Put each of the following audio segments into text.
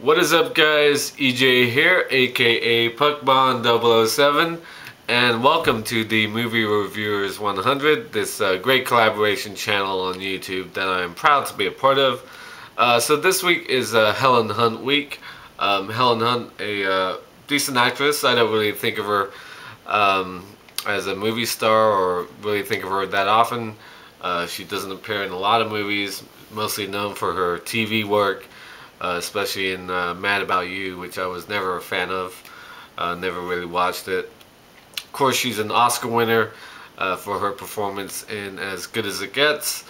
What is up, guys? EJ here, aka Puckbond007, and welcome to the Movie Reviewers 100, this great collaboration channel on YouTube that I am proud to be a part of. So this week is Helen Hunt week. Helen Hunt, a decent actress. I don't really think of her as a movie star or really think of her that often. She doesn't appear in a lot of movies, mostly known for her TV work. Especially in Mad About You, which I was never a fan of. Never really watched it. Of course, she's an Oscar winner for her performance in As Good As It Gets,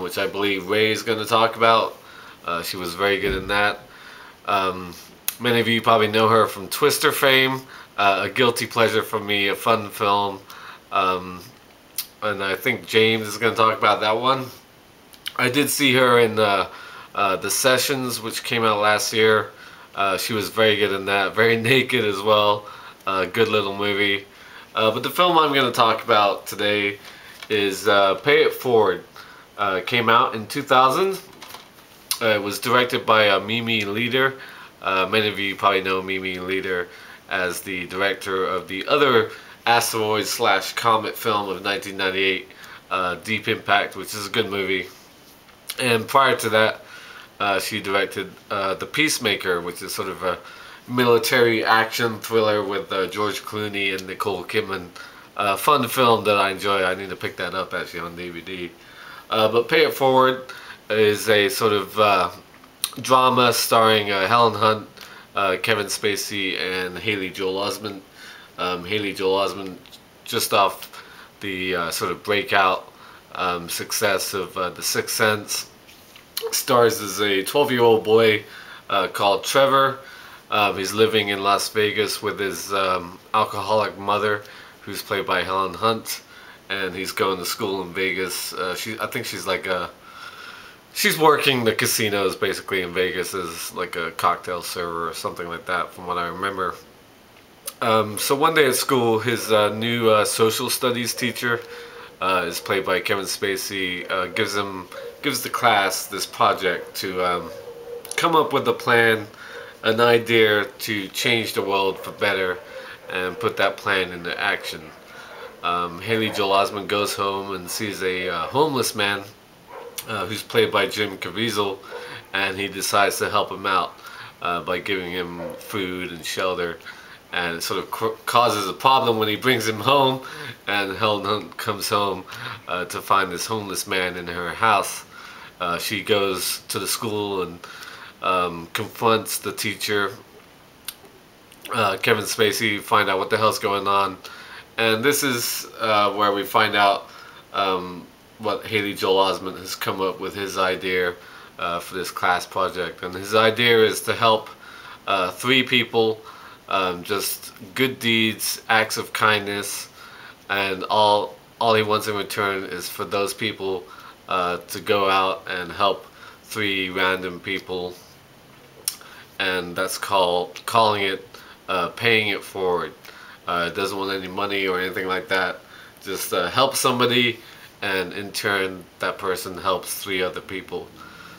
which I believe Ray is going to talk about. She was very good in that. Many of you probably know her from Twister fame, a guilty pleasure for me, a fun film. And I think James is going to talk about that one. I did see her in The Sessions, which came out last year. She was very good in that, very naked as well. Good little movie. But the film I'm going to talk about today is Pay It Forward. Came out in 2000. It was directed by Mimi Leder. Many of you probably know Mimi Leder as the director of the other asteroid/comet film of 1998, Deep Impact, which is a good movie. And prior to that, she directed The Peacemaker, which is sort of a military action thriller with George Clooney and Nicole Kidman. Fun film that I enjoy. I need to pick that up actually on DVD. But Pay It Forward is a sort of drama starring Helen Hunt, Kevin Spacey, and Haley Joel Osment. Haley Joel Osment, just off the sort of breakout success of The Sixth Sense, stars as a 12-year-old boy called Trevor. He's living in Las Vegas with his alcoholic mother, who's played by Helen Hunt, and he's going to school in Vegas. I think she's like she's working the casinos basically in Vegas as like a cocktail server or something like that, from what I remember. So one day at school, his new social studies teacher is played by Kevin Spacey. Gives the class this project to come up with a plan, an idea to change the world for better, and put that plan into action. Haley Joel Osment goes home and sees a homeless man who's played by Jim Caviezel, and he decides to help him out by giving him food and shelter. And it sort of causes a problem when he brings him home, and Helen Hunt comes home to find this homeless man in her house. She goes to the school and confronts the teacher, Kevin Spacey, find out what the hell's going on. And this is where we find out what Haley Joel Osment has come up with, his idea for this class project. And his idea is to help 3 people, just good deeds, acts of kindness, and all he wants in return is for those people to go out and help 3 random people, and that's calling it paying it forward. It doesn't want any money or anything like that. Just help somebody, and in turn that person helps 3 other people.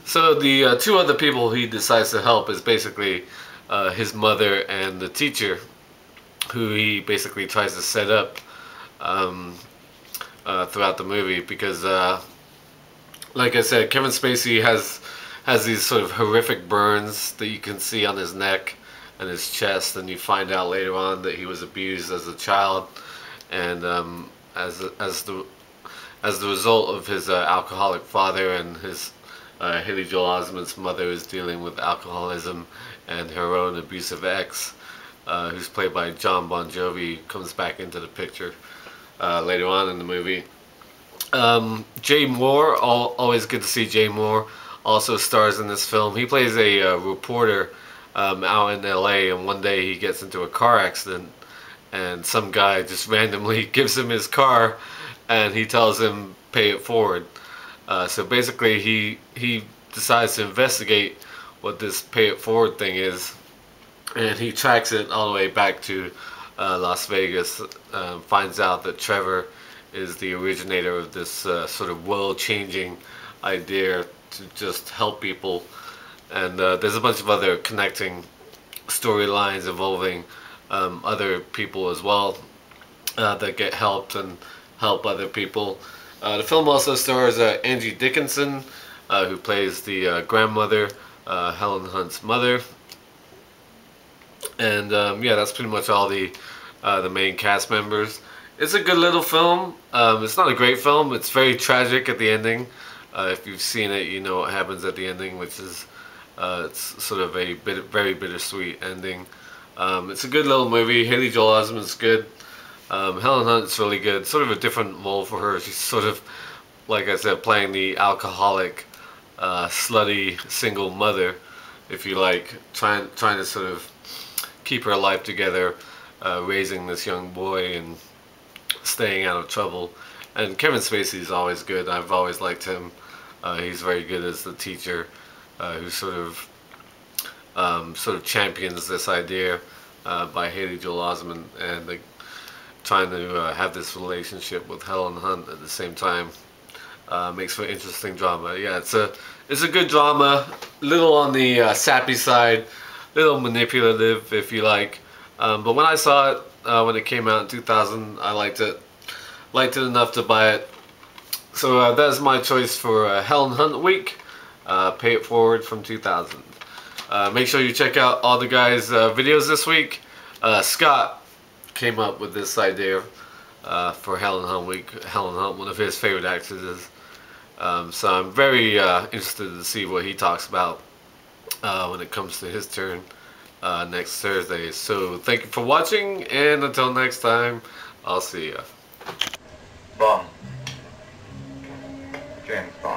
So the 2 other people he decides to help is basically his mother and the teacher, who he basically tries to set up throughout the movie, because like I said, Kevin Spacey has these sort of horrific burns that you can see on his neck and his chest, and you find out later on that he was abused as a child, and as the result of his alcoholic father, and his Haley Joel Osment's mother is dealing with alcoholism, and her own abusive ex, who's played by John Bon Jovi, comes back into the picture later on in the movie. Jay Moore, always good to see Jay Moore, also stars in this film. He plays a reporter out in LA, and one day he gets into a car accident, and some guy just randomly gives him his car, and he tells him pay it forward. So basically he decides to investigate what this pay it forward thing is, and he tracks it all the way back to Las Vegas, finds out that Trevor is the originator of this sort of world-changing idea to just help people and there's a bunch of other connecting storylines involving other people as well that get helped and help other people. The film also stars Angie Dickinson, who plays the grandmother, Helen Hunt's mother. And yeah, that's pretty much all the main cast members. It's a good little film. It's not a great film. It's very tragic at the ending. If you've seen it, you know what happens at the ending, which is it's sort of a very bittersweet ending. It's a good little movie. Haley Joel Osment's good. Helen Hunt's really good. Sort of a different role for her. She's sort of, like I said, playing the alcoholic, slutty single mother, if you like, trying to sort of keep her life together, raising this young boy and staying out of trouble. And Kevin Spacey's always good. I've always liked him. He's very good as the teacher, who sort of champions this idea by Haley Joel Osment and trying to have this relationship with Helen Hunt at the same time. Makes for interesting drama. Yeah, it's a good drama. Little on the sappy side, little manipulative, if you like. But when I saw it when it came out in 2000, I liked it enough to buy it. So that is my choice for Helen Hunt Week. Pay It Forward from 2000. Make sure you check out all the guys' videos this week. Scott came up with this idea for Helen Hunt Week. Helen Hunt, one of his favorite actresses. So I'm very interested to see what he talks about when it comes to his turn next Thursday. So thank you for watching, and until next time, I'll see ya. Bond. James Bond.